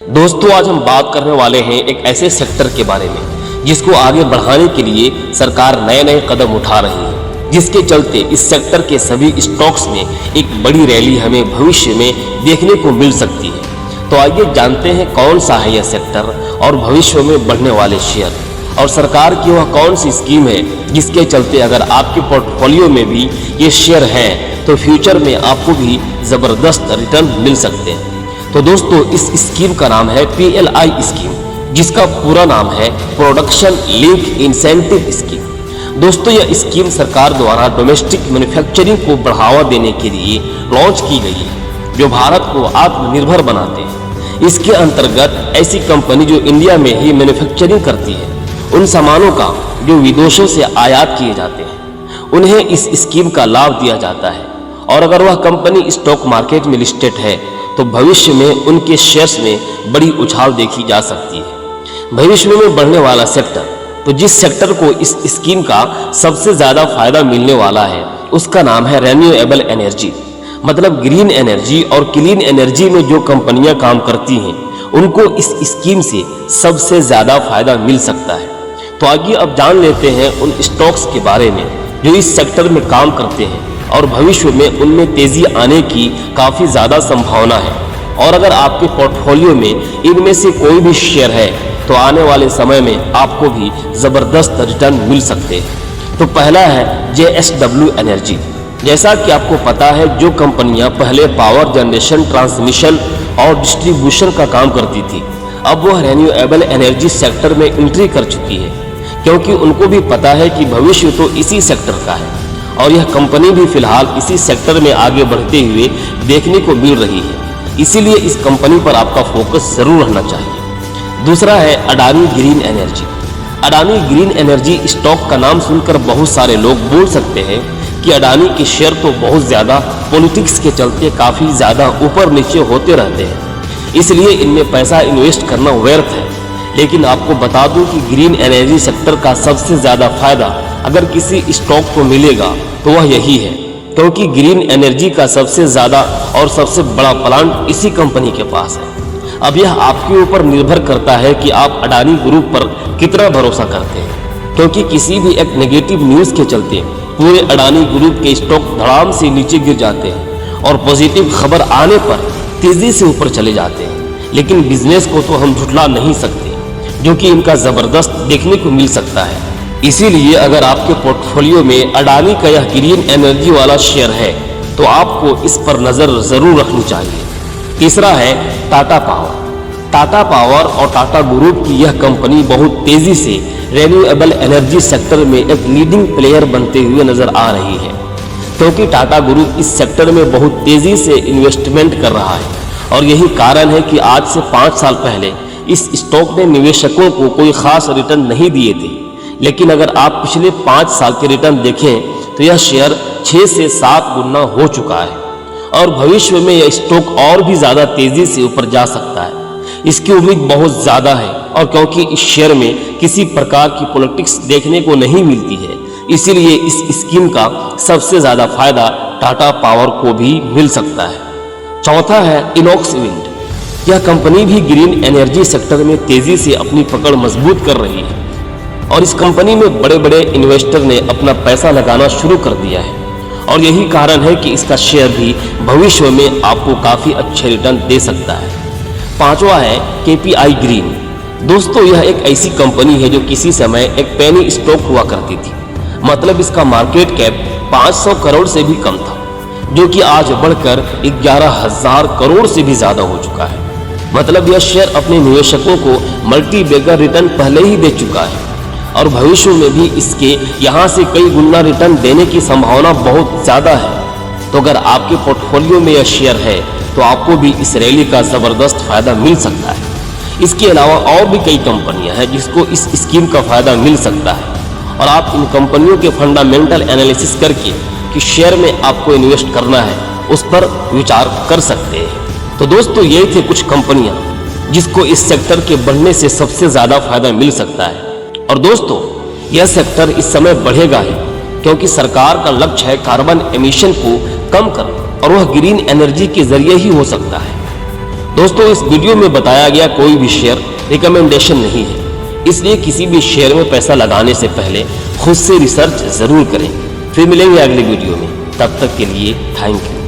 दोस्तों आज हम बात करने वाले हैं एक ऐसे सेक्टर के बारे में जिसको आगे बढ़ाने के लिए सरकार नए नए कदम उठा रही है, जिसके चलते इस सेक्टर के सभी स्टॉक्स में एक बड़ी रैली हमें भविष्य में देखने को मिल सकती है। तो आइए जानते हैं कौन सा है यह सेक्टर और भविष्य में बढ़ने वाले शेयर, और सरकार की वह कौन सी स्कीम है जिसके चलते अगर आपके पोर्टफोलियो में भी ये शेयर हैं तो फ्यूचर में आपको भी ज़बरदस्त रिटर्न मिल सकते हैं। तो दोस्तों इस स्कीम का नाम है PLI स्कीम, जिसका पूरा नाम है प्रोडक्शन लिंक इंसेंटिव स्कीम। दोस्तों यह स्कीम सरकार द्वारा डोमेस्टिक मैन्युफैक्चरिंग को बढ़ावा देने के लिए लॉन्च की गई है, जो भारत को आत्मनिर्भर बनाते हैं। इसके अंतर्गत ऐसी कंपनी जो इंडिया में ही मैन्युफैक्चरिंग करती है उन सामानों का जो विदेशों से आयात किए जाते हैं उन्हें इस स्कीम का लाभ दिया जाता है। और अगर वह कंपनी स्टॉक मार्केट में लिस्टेड है तो भविष्य में उनके शेयर्स में बड़ी उछाल देखी जा सकती है। भविष्य में बढ़ने वाला सेक्टर, तो जिस सेक्टर को इस स्कीम का सबसे ज़्यादा फायदा मिलने वाला है उसका नाम है रिन्यूएबल एनर्जी। मतलब ग्रीन एनर्जी और क्लीन एनर्जी में जो कंपनियां काम करती हैं उनको इस स्कीम से सबसे ज़्यादा फायदा मिल सकता है। तो आइए अब जान लेते हैं उन स्टॉक्स के बारे में जो इस सेक्टर में काम करते हैं और भविष्य में उनमें तेजी आने की काफ़ी ज़्यादा संभावना है। और अगर आपके पोर्टफोलियो में इनमें से कोई भी शेयर है तो आने वाले समय में आपको भी ज़बरदस्त रिटर्न मिल सकते हैं। तो पहला है JSW एनर्जी। जैसा कि आपको पता है जो कंपनियां पहले पावर जनरेशन, ट्रांसमिशन और डिस्ट्रीब्यूशन का काम करती थी, अब वह रिन्यूएबल एनर्जी सेक्टर में एंट्री कर चुकी है, क्योंकि उनको भी पता है कि भविष्य तो इसी सेक्टर का है और यह कंपनी भी फिलहाल इसी सेक्टर में आगे बढ़ते हुए देखने को मिल रही है। इसीलिए इस कंपनी पर आपका फोकस जरूर रहना चाहिए। दूसरा है Adani green energy. Adani green energy stock का नाम सुनकर बहुत सारे लोग बोल सकते हैं कि अडानी के शेयर तो बहुत ज़्यादा पॉलिटिक्स के चलते काफ़ी ज़्यादा ऊपर नीचे होते रहते हैं, इसलिए इनमें पैसा इन्वेस्ट करना व्यर्थ है। लेकिन आपको बता दूं कि ग्रीन एनर्जी सेक्टर का सबसे ज़्यादा फायदा अगर किसी स्टॉक को मिलेगा तो वह यही है, क्योंकि ग्रीन एनर्जी का सबसे ज़्यादा और सबसे बड़ा प्लांट इसी कंपनी के पास है। अब यह आपके ऊपर निर्भर करता है कि आप अडानी ग्रुप पर कितना भरोसा करते हैं, क्योंकि किसी भी एक नेगेटिव न्यूज़ के चलते पूरे अडानी ग्रुप के स्टॉक धड़ाम से नीचे गिर जाते हैं और पॉजिटिव खबर आने पर तेज़ी से ऊपर चले जाते हैं। लेकिन बिजनेस को तो हम झुठला नहीं सकते, जो कि इनका ज़बरदस्त देखने को मिल सकता है। इसीलिए अगर आपके पोर्टफोलियो में अडानी का यह ग्रीन एनर्जी वाला शेयर है तो आपको इस पर नज़र ज़रूर रखनी चाहिए। तीसरा है टाटा पावर। टाटा पावर और टाटा ग्रुप की यह कंपनी बहुत तेज़ी से रिन्यूएबल एनर्जी सेक्टर में एक लीडिंग प्लेयर बनते हुए नज़र आ रही है, क्योंकि टाटा ग्रुप इस सेक्टर में बहुत तेज़ी से इन्वेस्टमेंट कर रहा है। और यही कारण है कि आज से 5 साल पहले इस स्टॉक ने निवेशकों को कोई खास रिटर्न नहीं दिए थे, लेकिन अगर आप पिछले 5 साल के रिटर्न देखें तो यह शेयर 6 से 7 गुना हो चुका है और भविष्य में यह स्टॉक और भी ज़्यादा तेज़ी से ऊपर जा सकता है। इसकी उम्मीद बहुत ज़्यादा है, और क्योंकि इस शेयर में किसी प्रकार की पॉलिटिक्स देखने को नहीं मिलती है, इसीलिए इस स्कीम का सबसे ज़्यादा फायदा टाटा पावर को भी मिल सकता है। चौथा है इनॉक्स विंड। यह कंपनी भी ग्रीन एनर्जी सेक्टर में तेज़ी से अपनी पकड़ मजबूत कर रही है और इस कंपनी में बड़े बड़े इन्वेस्टर ने अपना पैसा लगाना शुरू कर दिया है, और यही कारण है कि इसका शेयर भी भविष्य में आपको काफ़ी अच्छे रिटर्न दे सकता है। पांचवा है KPI ग्रीन। दोस्तों यह एक ऐसी कंपनी है जो किसी समय एक पेनी स्टॉक हुआ करती थी, मतलब इसका मार्केट कैप 500 करोड़ से भी कम था, जो कि आज बढ़कर 11,000 करोड़ से भी ज़्यादा हो चुका है। मतलब यह शेयर अपने निवेशकों को मल्टी बैगर रिटर्न पहले ही दे चुका है और भविष्य में भी इसके यहाँ से कई गुना रिटर्न देने की संभावना बहुत ज़्यादा है। तो अगर आपके पोर्टफोलियो में यह शेयर है तो आपको भी इस रैली का ज़बरदस्त फ़ायदा मिल सकता है। इसके अलावा और भी कई कंपनियां हैं जिसको इस स्कीम का फ़ायदा मिल सकता है, और आप इन कंपनियों के फंडामेंटल एनालिसिस करके कि शेयर में आपको इन्वेस्ट करना है उस पर विचार कर सकते हैं। तो दोस्तों ये थे कुछ कंपनियां जिसको इस सेक्टर के बढ़ने से सबसे ज़्यादा फायदा मिल सकता है। और दोस्तों यह सेक्टर इस समय बढ़ेगा ही, क्योंकि सरकार का लक्ष्य है कार्बन एमिशन को कम करना, और वह ग्रीन एनर्जी के जरिए ही हो सकता है। दोस्तों, इस वीडियो में बताया गया कोई भी शेयर रिकमेंडेशन नहीं है, इसलिए किसी भी शेयर में पैसा लगाने से पहले खुद से रिसर्च जरूर करें। फिर मिलेंगे अगले वीडियो में, तब तक के लिए थैंक यू।